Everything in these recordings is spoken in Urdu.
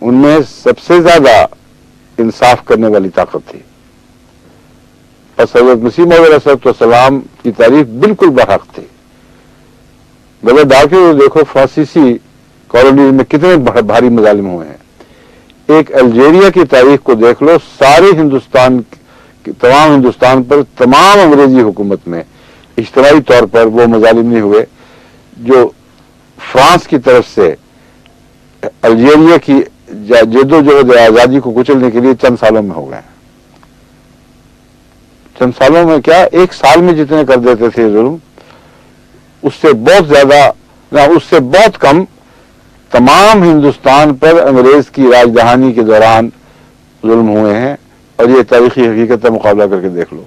ان میں سب سے زیادہ انصاف کرنے والی طاقت تھی. بس حضرت مسیح موعود علیہ السلام کی تعریف بالکل برحق تھی. غلط ڈاکے دیکھو فرانسیسی کالونیز میں کتنے بھاری مظالم ہوئے ہیں. ایک الجیریا کی تاریخ کو دیکھ لو, سارے تمام ہندوستان پر تمام انگریزی حکومت میں اجتماعی طور پر وہ مظالم نہیں ہوئے جو فرانس کی طرف سے الجیریا کی جدوجہد آزادی کو کچلنے کے لیے چند سالوں میں ہو گئے. چند سالوں میں کیا, ایک سال میں جتنے کر دیتے تھے ظلم, اس سے بہت زیادہ نہ اس سے بہت کم تمام ہندوستان پر انگریز کی راج دہانی کے دوران ظلم ہوئے ہیں. اور یہ تاریخی حقیقت کا مقابلہ کر کے دیکھ لو.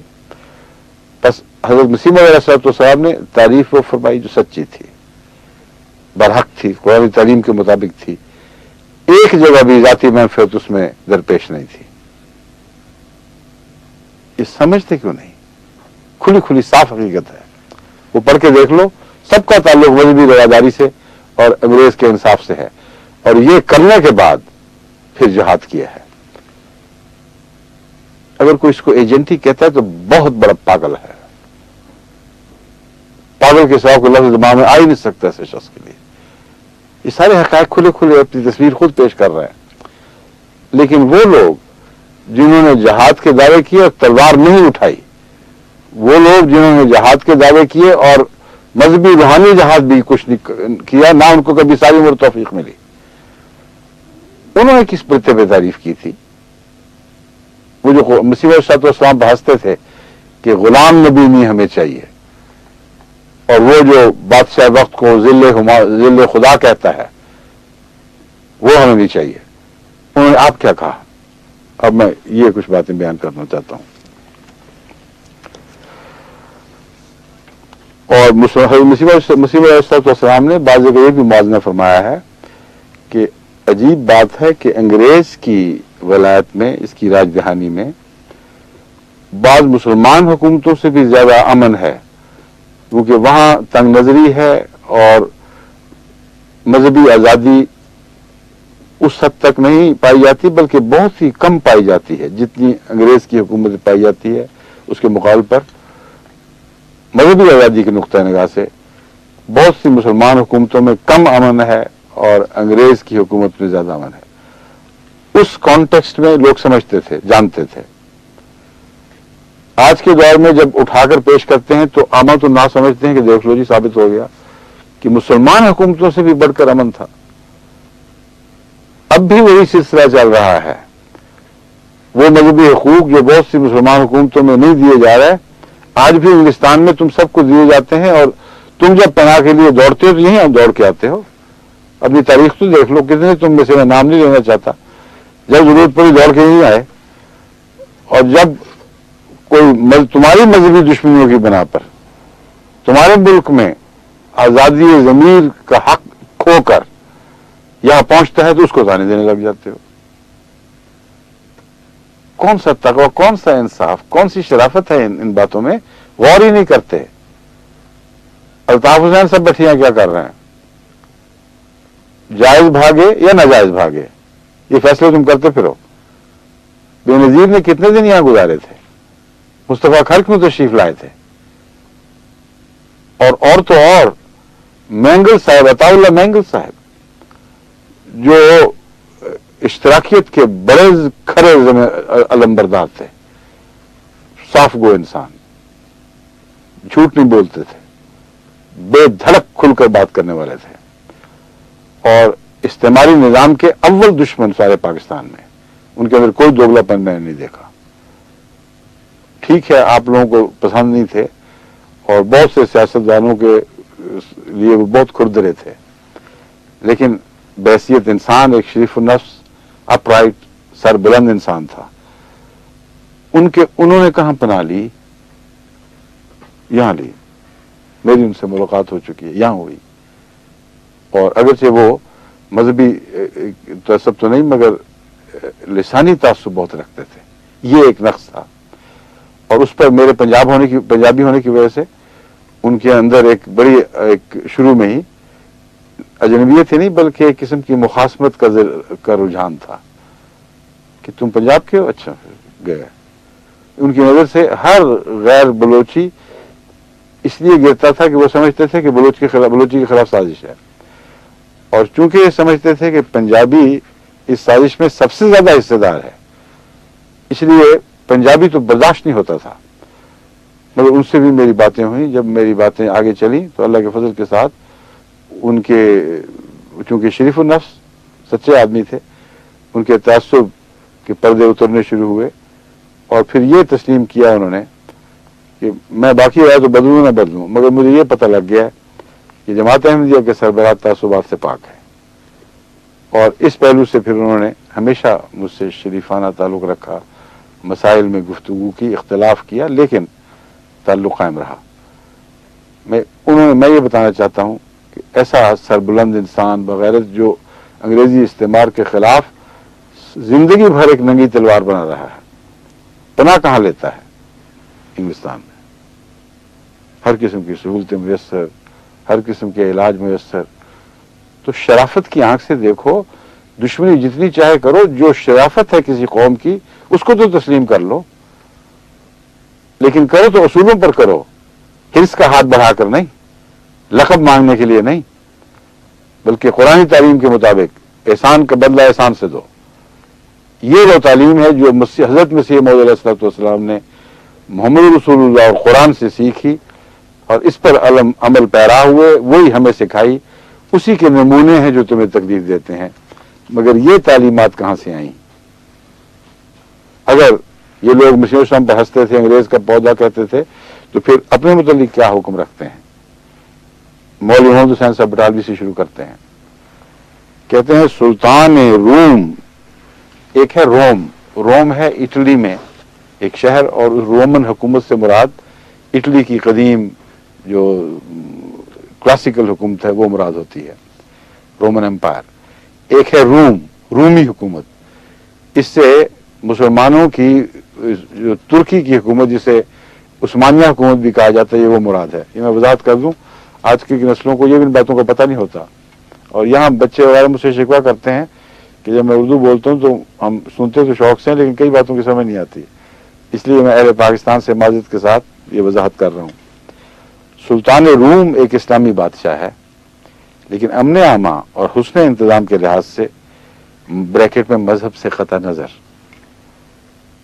بس حضرت مسیح موعود علیہ السلام نے تعریف وہ فرمائی جو سچی تھی, برحق تھی, قرآن تعلیم کے مطابق تھی. ایک جگہ بھی ذاتی منفعت اس میں درپیش نہیں تھی. یہ سمجھتے کیوں نہیں؟ کھلی کھلی صاف حقیقت ہے, وہ پڑھ کے دیکھ لو. سب کا تعلق مذہبی رواداری سے اور انگریز کے انصاف سے ہے, اور یہ کرنے کے بعد پھر جہاد کیا ہے. اگر کوئی اس کو ایجنٹی کہتا ہے تو بہت بڑا پاگل ہے. پاگل کے سوا کوئی لفظ دماغ میں آ ہی نہیں سکتا ایسے شخص کے لیے. یہ سارے حقائق کھلے کھلے اپنی تصویر خود پیش کر رہے ہیں. لیکن وہ لوگ جنہوں نے جہاد کے دعوے کیے اور تلوار نہیں اٹھائی, وہ لوگ جنہوں نے جہاد کے دعوے کیے اور مذہبی روحانی جہاد بھی کچھ نہیں کیا, نہ ان کو کبھی ساری عمر توفیق ملی, انہوں نے کس پرتے پہ تعریف کی تھی؟ وہ جو مسیح علیہ السلام ہنستے تھے کہ غلام نبی نہیں ہمیں چاہیے, اور وہ جو بادشاہ وقت کو ذل خدا کہتا ہے وہ ہمیں نہیں چاہیے, انہوں نے آپ کیا کہا؟ اب میں یہ کچھ باتیں بیان کرنا چاہتا ہوں. اور مسیح علیہ السلام نے بعض جگہ یہ بھی موازنہ فرمایا ہے کہ عجیب بات ہے کہ انگریز کی ولایت میں, اس کی راج دہانی میں, بعض مسلمان حکومتوں سے بھی زیادہ امن ہے, کیونکہ وہاں تنگ نظری ہے اور مذہبی آزادی اس حد تک نہیں پائی جاتی, بلکہ بہت ہی کم پائی جاتی ہے. جتنی انگریز کی حکومت پائی جاتی ہے اس کے مقابل پر مذہبی آزادی کے نقطۂ نگاہ سے بہت سی مسلمان حکومتوں میں کم امن ہے اور انگریز کی حکومت میں زیادہ امن ہے. اس کانٹیکسٹ میں لوگ سمجھتے تھے, جانتے تھے. آج کے دور میں جب اٹھا کر پیش کرتے ہیں تو عامہ تو نہ سمجھتے ہیں کہ دیکھ لو جی ثابت ہو گیا کہ مسلمان حکومتوں سے بھی بڑھ کر امن تھا. اب بھی وہی سلسلہ چل رہا ہے. وہ مذہبی حقوق جو بہت سی مسلمان حکومتوں میں نہیں دیے جا رہے, آج بھی انگلستان میں تم سب کو دیے جاتے ہیں, اور تم جب پناہ کے لیے دوڑتے ہو تو یہیں دوڑ کے آتے ہو. اپنی تاریخ تو دیکھ لو, کتنے تم میں سے میں نام نہیں لینا چاہتا, جب ضرورت پڑی دوڑ کے نہیں آئے. اور جب کوئی تمہاری مذہبی دشمنیوں کی بنا پر تمہارے ملک میں آزادی ضمیر کا حق کھو کر یہاں پہنچتا ہے تو اس کو تانے دینے لگ جاتے ہو. کون سا تقویٰ, کون سا انصاف, کون سی شرافت ہے ان باتوں میں؟ غور ہی نہیں کرتے. الطاف حسین سب بٹھیاں کیا کر رہے ہیں؟ جائز بھاگے یا ناجائز بھاگے, یہ فیصلے تم کرتے پھرو. بے نظیر نے کتنے دن یہاں گزارے تھے؟ مصطفیٰ خلق میں تشریف لائے تھے. اور تو اور مینگل صاحب, عطا اللہ مینگل صاحب, جو اشتراکیت کے بڑے کھڑے علمبردار تھے, صاف گو انسان, جھوٹ نہیں بولتے تھے, بے دھڑک کھل کر بات کرنے والے تھے, اور استعماری نظام کے اول دشمن سارے پاکستان میں. ان کے اندر کوئی دوگلا پن میں نے نہیں دیکھا. ٹھیک ہے آپ لوگوں کو پسند نہیں تھے, اور بہت سے سیاستدانوں کے لیے وہ بہت کھردرے تھے, لیکن بحیثیت انسان ایک شریف النفس, اپ رائٹ, سر بلند انسان تھا. انہوں نے کہاں پناہ لی؟ یہاں لی. میری ان سے ملاقات ہو چکی ہے, یہاں ہوئی. اور اگرچہ وہ مذہبی تعصب تو نہیں مگر لسانی تعصب بہت رکھتے تھے, یہ ایک نقص تھا. اور اس پر میرے پنجابی ہونے کی وجہ سے ان کے اندر ایک شروع میں ہی اجنبیت ہی نہیں بلکہ ایک قسم کی مخاصمت کا رجحان تھا کہ تم پنجاب کے ہو، اچھا گئے. ان کی نظر سے ہر غیر بلوچی اس لیے گرتا تھا کہ وہ سمجھتے تھے کہ بلوچی کے خلاف سازش ہے، اور چونکہ یہ سمجھتے تھے کہ پنجابی اس سازش میں سب سے زیادہ حصے دار ہے، اس لیے پنجابی تو برداشت نہیں ہوتا تھا. مگر ان سے بھی میری باتیں ہوئیں. جب میری باتیں آگے چلیں تو اللہ کے فضل کے ساتھ ان کے، چونکہ شریف النفس سچے آدمی تھے، ان کے تعصب کے پردے اترنے شروع ہوئے، اور پھر یہ تسلیم کیا انہوں نے کہ میں باقی رہا تو بدلوں نہ بدلوں، مگر مجھے یہ پتہ لگ گیا کہ جماعت احمدیہ کے سربراہ تعصبات سے پاک ہے. اور اس پہلو سے پھر انہوں نے ہمیشہ مجھ سے شریفانہ تعلق رکھا، مسائل میں گفتگو کی، اختلاف کیا، لیکن تعلق قائم رہا. میں یہ بتانا چاہتا ہوں کہ ایسا سربلند انسان بغیرت جو انگریزی استعمار کے خلاف زندگی بھر ایک ننگی تلوار بنا رہا ہے، پناہ کہاں لیتا ہے؟ انگلستان میں ہر قسم کی سہولتیں میسر، ہر قسم کے علاج میسر. تو شرافت کی آنکھ سے دیکھو، دشمنی جتنی چاہے کرو، جو شرافت ہے کسی قوم کی اس کو تو تسلیم کر لو، لیکن کرو تو اصولوں پر کرو، حرص کا ہاتھ بڑھا کر نہیں، لقب مانگنے کے لیے نہیں، بلکہ قرآن تعلیم کے مطابق احسان کا بدلہ احسان سے دو. یہ وہ تعلیم ہے جو حضرت مسیح موعود علیہ الصلوۃ والسلام نے محمد رسول اللہ اور قرآن سے سیکھی، اور اس پر عمل پیرا ہوئے، وہی ہمیں سکھائی. اسی کے نمونے ہیں جو تمہیں تکلیف دیتے ہیں. مگر یہ تعلیمات کہاں سے آئیں؟ اگر یہ لوگ مسیح اسلام پر ہنستے تھے، انگریز کا پودا کہتے تھے، تو پھر اپنے متعلق کیا حکم رکھتے ہیں؟ مولوی محمد حسین صاحب بٹالوی سے شروع کرتے ہیں. کہتے ہیں سلطان روم، ایک ہے روم، روم ہے اٹلی میں ایک شہر، اور اس رومن حکومت سے مراد اٹلی کی قدیم جو کلاسیکل حکومت ہے وہ مراد ہوتی ہے، رومن امپائر. ایک ہے روم، رومی حکومت. اس سے مسلمانوں کی جو ترکی کی حکومت جسے عثمانیہ حکومت بھی کہا جاتا ہے، یہ وہ مراد ہے. یہ میں وضاحت کر دوں، آج کی نسلوں کو یہ بھی ان باتوں کا پتہ نہیں ہوتا. اور یہاں بچے وغیرہ مجھ سے شکوہ کرتے ہیں کہ جب میں اردو بولتا ہوں تو ہم سنتے تو شوق سے ہیں، لیکن کئی باتوں کی سمجھ نہیں آتی. اس لیے میں اہل پاکستان سے معذرت کے ساتھ یہ وضاحت کر رہا ہوں. سلطان روم ایک اسلامی بادشاہ ہے، لیکن امن عامہ اور حسن انتظام کے لحاظ سے بریکٹ میں مذہب سے قطع نظر.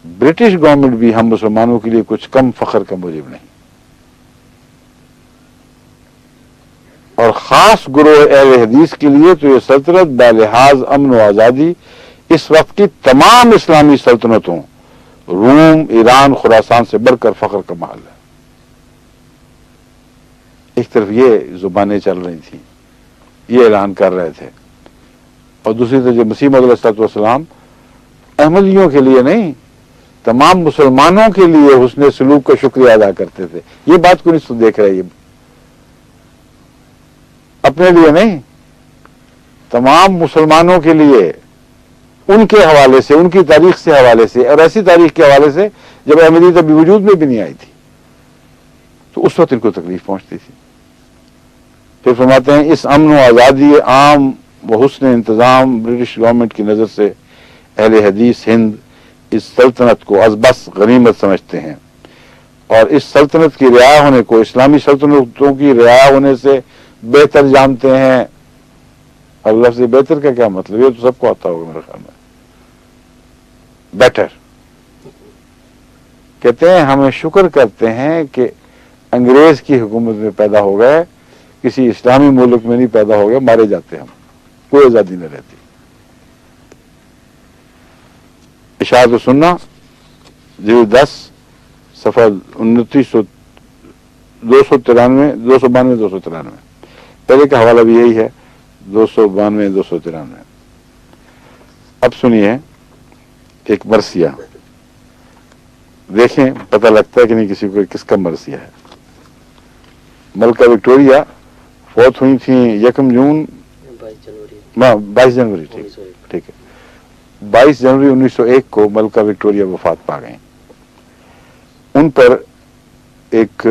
برٹش گورنمنٹ بھی ہم مسلمانوں کے لیے کچھ کم فخر کا موجب نہیں. اور خاص گروہ اہل حدیث کے لیے تو یہ سلطنت بلحاظ امن و آزادی اس وقت کی تمام اسلامی سلطنتوں، روم، ایران، خراسان سے بڑھ کر فخر کا محل ہے. ایک طرف یہ زبانیں چل رہی تھیں، یہ اعلان کر رہے تھے، اور دوسری طرف جو مسیح موعود علیہ الصلوۃ والسلام احمدیوں کے لیے نہیں، تمام مسلمانوں کے لیے حسن سلوک کا شکریہ ادا کرتے تھے. یہ بات کو نہیں دیکھ رہے، یہ اپنے لیے نہیں، تمام مسلمانوں کے لیے، ان کے حوالے سے، ان کی تاریخ سے حوالے سے، اور ایسی تاریخ کے حوالے سے جب احمدیت ابھی وجود میں بھی نہیں آئی تھی، تو اس وقت ان کو تکلیف پہنچتی تھی. پھر فرماتے ہیں اس امن و آزادی عام و حسن انتظام برٹش گورنمنٹ کی نظر سے اہل حدیث ہند اس سلطنت کو از بس غنیمت سمجھتے ہیں، اور اس سلطنت کی رعایا ہونے کو اسلامی سلطنتوں کی رعایا ہونے سے بہتر جانتے ہیں. اور لفظ بہتر کا کیا مطلب؟ یہ تو سب کو آتا ہوگا میرے خیال میں. بیٹر کہتے ہیں ہمیں شکر کرتے ہیں کہ انگریز کی حکومت میں پیدا ہو گئے، کسی اسلامی ملک میں نہیں پیدا ہو گئے، مارے جاتے ہم، کوئی آزادی نہ رہتی. اشاعت و سنہ جلد 10 صفحہ 292-293. پہلے کا حوالہ بھی یہی ہے، 292-293. اب سنیے ایک مرثیہ، دیکھیں پتہ لگتا ہے کہ نہیں کسی کو کس کا مرثیہ ہے. ملکہ وکٹوریہ فوت ہوئی تھیں 1 جون 22 جنوری، ٹھیک ہے، 22 جنوری 1901 کو ملکہ وکٹوریہ وفات پا گئیں. ان پر ایک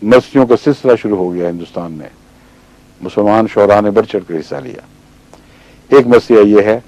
مرثیوں کا سلسلہ شروع ہو گیا ہندوستان میں. مسلمان شعراء نے بڑھ چڑھ کر حصہ لیا۔ ایک مسئلہ یہ ہے